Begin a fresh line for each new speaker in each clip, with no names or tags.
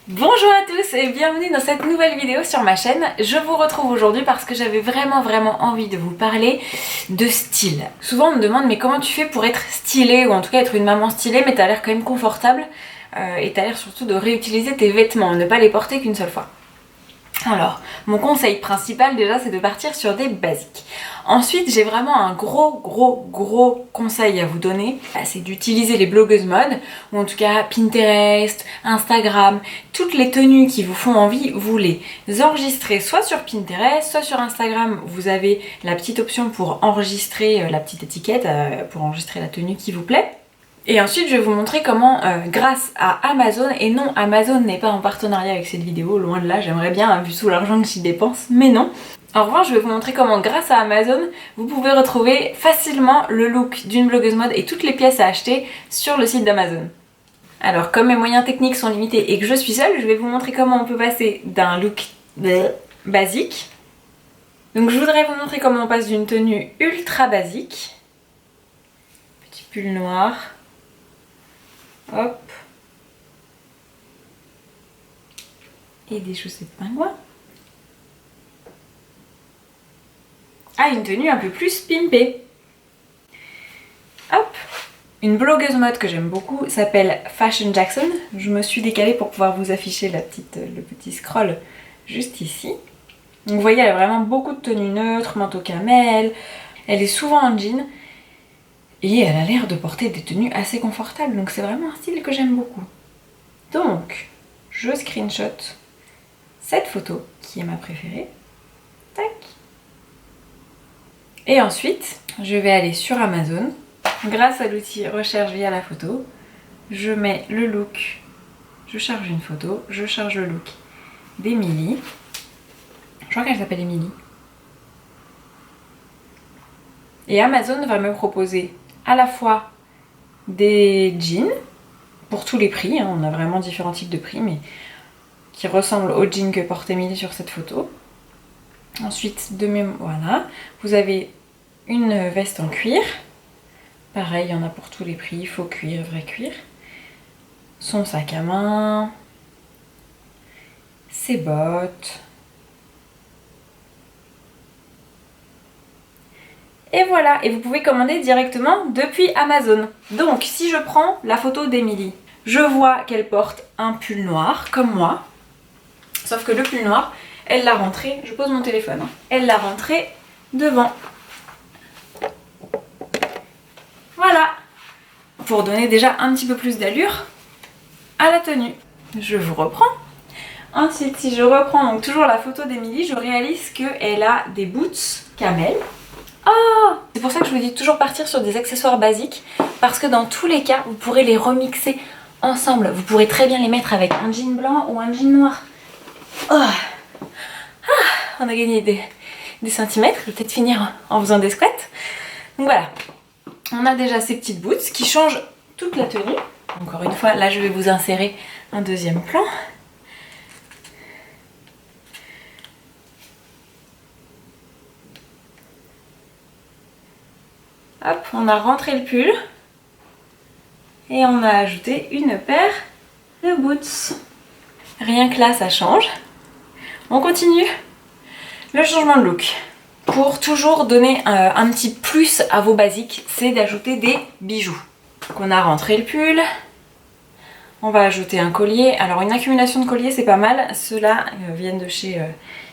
Bonjour à tous et bienvenue dans cette nouvelle vidéo sur ma chaîne. Je vous retrouve aujourd'hui parce que j'avais vraiment envie de vous parler de style. Souvent on me demande mais comment tu fais pour être stylée ou en tout cas être une maman stylée mais t'as l'air quand même confortable et t'as l'air surtout de réutiliser tes vêtements, ne pas les porter qu'une seule fois. Alors, mon conseil principal déjà c'est de partir sur des basiques. Ensuite j'ai vraiment un gros conseil à vous donner, c'est d'utiliser les blogueuses mode, ou en tout cas Pinterest, Instagram, toutes les tenues qui vous font envie, vous les enregistrez soit sur Pinterest, soit sur Instagram, vous avez la petite option pour enregistrer la petite étiquette, pour enregistrer la tenue qui vous plaît. Et ensuite je vais vous montrer comment grâce à Amazon, et non Amazon n'est pas en partenariat avec cette vidéo, loin de là, j'aimerais bien vu tout l'argent que j'y dépense, mais non. En revanche je vais vous montrer comment grâce à Amazon vous pouvez retrouver facilement le look d'une blogueuse mode et toutes les pièces à acheter sur le site d'Amazon. Alors comme mes moyens techniques sont limités et que je suis seule, je vais vous montrer comment on peut passer d'un look basique. Donc je voudrais vous montrer comment on passe d'une tenue ultra basique, petit pull noir, hop, et des chaussettes pingouins, à une tenue un peu plus pimpée. Hop, une blogueuse mode que j'aime beaucoup s'appelle Fashion Jackson. Je me suis décalée pour pouvoir vous afficher le petit scroll juste ici. Donc vous voyez, elle a vraiment beaucoup de tenues neutres, manteau camel, elle est souvent en jean. Et elle a l'air de porter des tenues assez confortables, donc c'est vraiment un style que j'aime beaucoup. Donc, je screenshot cette photo, qui est ma préférée. Tac. Et ensuite, je vais aller sur Amazon. Grâce à l'outil recherche via la photo, je mets le look, je charge une photo, je charge le look d'Emily. Je crois qu'elle s'appelle Emily. Et Amazon va me proposer à la fois des jeans pour tous les prix, on a vraiment différents types de prix mais qui ressemblent aux jeans que porte Emily sur cette photo. Ensuite voilà, vous avez une veste en cuir, pareil il y en a pour tous les prix, faux cuir, vrai cuir, son sac à main, ses bottes. Et voilà, et vous pouvez commander directement depuis Amazon. Donc si je prends la photo d'Emily, je vois qu'elle porte un pull noir comme moi, sauf que le pull noir, elle l'a rentré, je pose mon téléphone, elle l'a rentré devant. Voilà, pour donner déjà un petit peu plus d'allure à la tenue. Je vous reprends. Ensuite, si je reprends donc toujours la photo d'Emily, je réalise qu'elle a des boots camel. Oh, c'est pour ça que je vous dis toujours partir sur des accessoires basiques, parce que dans tous les cas, vous pourrez les remixer ensemble. Vous pourrez très bien les mettre avec un jean blanc ou un jean noir. Oh. Ah, on a gagné des centimètres, je vais peut-être finir en faisant des squats. Donc voilà, on a déjà ces petites boots qui changent toute la tenue. Encore une fois, là je vais vous insérer un deuxième plan. Hop, on a rentré le pull et on a ajouté une paire de boots. Rien que là, ça change. On continue le changement de look. Pour toujours donner un petit plus à vos basiques, c'est d'ajouter des bijoux. Donc on a rentré le pull. On va ajouter un collier. Alors une accumulation de colliers, c'est pas mal. Ceux-là viennent de chez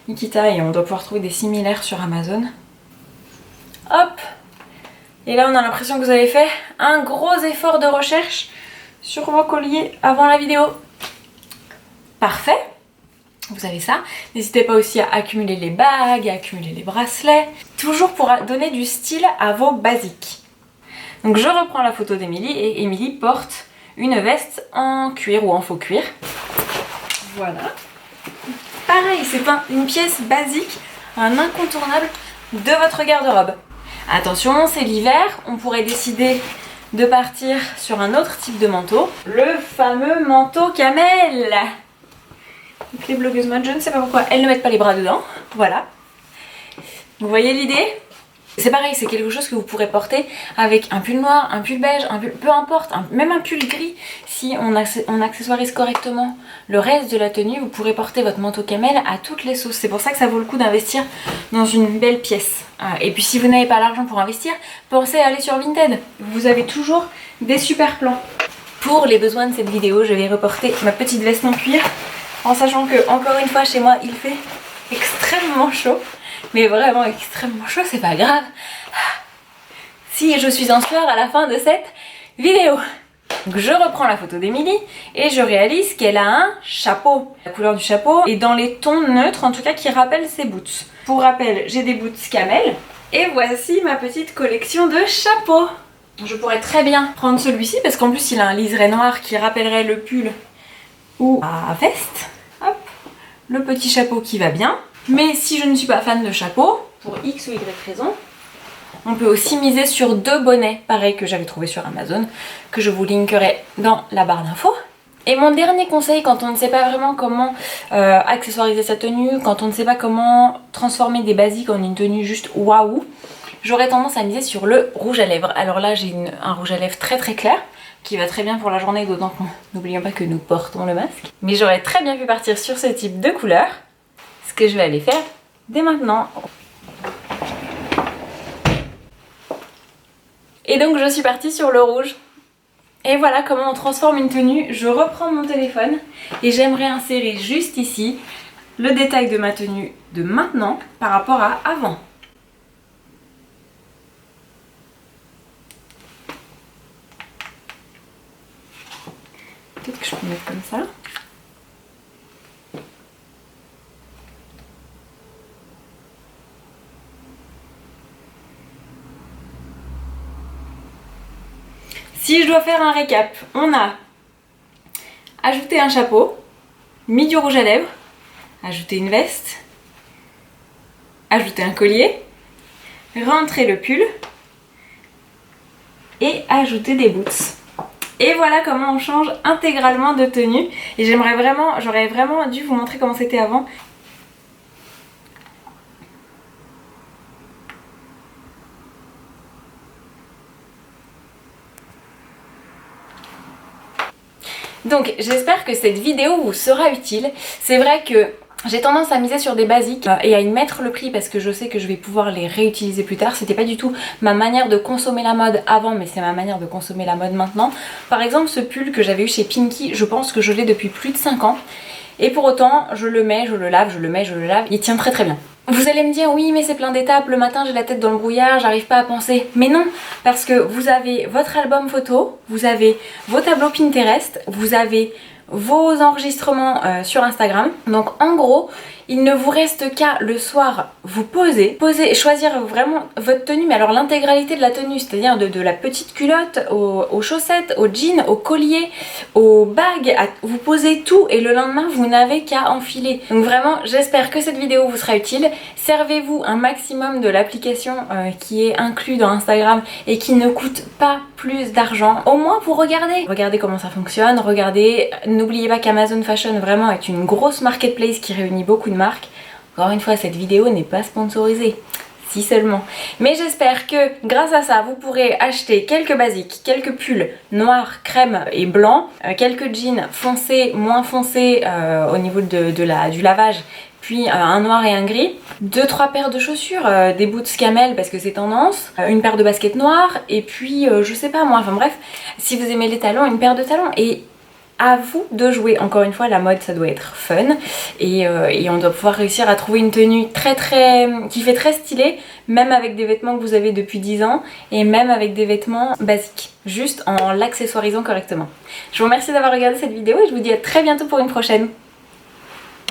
Nikita et on doit pouvoir trouver des similaires sur Amazon. Hop! Et là on a l'impression que vous avez fait un gros effort de recherche sur vos colliers avant la vidéo. Parfait, vous avez ça. N'hésitez pas aussi à accumuler les bagues, à accumuler les bracelets. Toujours pour donner du style à vos basiques. Donc je reprends la photo d'Emily et Emily porte une veste en cuir ou en faux cuir. Voilà. Pareil, c'est une pièce basique, un incontournable de votre garde-robe. Attention, c'est l'hiver, on pourrait décider de partir sur un autre type de manteau. Le fameux manteau camel. Donc les blogueuses mode, je ne sais pas pourquoi elles ne mettent pas les bras dedans. Voilà. Vous voyez l'idée? C'est pareil, c'est quelque chose que vous pourrez porter avec un pull noir, un pull beige, un pull, peu importe, même un pull gris. Si on accessoirise correctement le reste de la tenue, vous pourrez porter votre manteau camel à toutes les sauces. C'est pour ça que ça vaut le coup d'investir dans une belle pièce. Et puis si vous n'avez pas l'argent pour investir, pensez à aller sur Vinted. Vous avez toujours des super plans. Pour les besoins de cette vidéo, je vais reporter ma petite veste en cuir, en sachant que, encore une fois, chez moi, il fait extrêmement chaud. Mais vraiment extrêmement chaud, c'est pas grave. Si je suis en sueur à la fin de cette vidéo. Donc je reprends la photo d'Emilie et je réalise qu'elle a un chapeau. La couleur du chapeau est dans les tons neutres, en tout cas qui rappellent ses boots. Pour rappel, j'ai des boots camel. Et voici ma petite collection de chapeaux. Je pourrais très bien prendre celui-ci parce qu'en plus il a un liseré noir qui rappellerait le pull ou la veste. Hop, le petit chapeau qui va bien. Mais si je ne suis pas fan de chapeau, pour X ou Y raison, on peut aussi miser sur 2 bonnets, pareil que j'avais trouvé sur Amazon, que je vous linkerai dans la barre d'infos. Et mon dernier conseil quand on ne sait pas vraiment comment accessoiriser sa tenue, quand on ne sait pas comment transformer des basiques en une tenue juste waouh, j'aurais tendance à miser sur le rouge à lèvres. Alors là j'ai un rouge à lèvres très très clair, qui va très bien pour la journée, d'autant que n'oublions pas que nous portons le masque. Mais j'aurais très bien pu partir sur ce type de couleur. Que je vais aller faire dès maintenant. Et donc je suis partie sur le rouge. Et voilà comment on transforme une tenue. Je reprends mon téléphone et j'aimerais insérer juste ici le détail de ma tenue de maintenant par rapport à avant. Peut-être que je peux mettre comme ça. Si je dois faire un récap, on a ajouté un chapeau, mis du rouge à lèvres, ajouté une veste, ajouté un collier, rentré le pull et ajouté des boots. Et voilà comment on change intégralement de tenue. Et j'aurais vraiment dû vous montrer comment c'était avant. Donc j'espère que cette vidéo vous sera utile. C'est vrai que j'ai tendance à miser sur des basiques et à y mettre le prix parce que je sais que je vais pouvoir les réutiliser plus tard. C'était pas du tout ma manière de consommer la mode avant, mais c'est ma manière de consommer la mode maintenant. Par exemple ce pull que j'avais eu chez Pinky, je pense que je l'ai depuis plus de 5 ans. Et pour autant, je le mets, je le lave, je le mets, je le lave. Il tient très très bien. Vous allez me dire oui mais c'est plein d'étapes, le matin j'ai la tête dans le brouillard, j'arrive pas à penser. Mais non, parce que vous avez votre album photo, vous avez vos tableaux Pinterest, vous avez vos enregistrements sur Instagram. Donc en gros, il ne vous reste qu'à le soir vous poser, choisir vraiment votre tenue, mais alors l'intégralité de la tenue, c'est-à-dire de la petite culotte aux chaussettes, aux jeans, aux colliers, aux bagues, vous posez tout et le lendemain vous n'avez qu'à enfiler. Donc vraiment j'espère que cette vidéo vous sera utile. Servez-vous un maximum de l'application qui est inclus dans Instagram et qui ne coûte pas plus d'argent, au moins pour regardez comment ça fonctionne, regardez. N'oubliez pas qu'Amazon Fashion vraiment est une grosse marketplace qui réunit beaucoup de marques. Encore une fois, cette vidéo n'est pas sponsorisée, si seulement. Mais j'espère que grâce à ça, vous pourrez acheter quelques basiques, quelques pulls noirs, crème et blanc, quelques jeans foncés, moins foncés au niveau du lavage, puis un noir et un gris, 2-3 paires de chaussures, des boots camel parce que c'est tendance, une paire de baskets noires, et puis je sais pas moi, enfin bref, si vous aimez les talons, une paire de talons. Et à vous de jouer. Encore une fois, la mode ça doit être fun et on doit pouvoir réussir à trouver une tenue qui fait très stylé, même avec des vêtements que vous avez depuis 10 ans et même avec des vêtements basiques, juste en l'accessoirisant correctement. Je vous remercie d'avoir regardé cette vidéo et je vous dis à très bientôt pour une prochaine.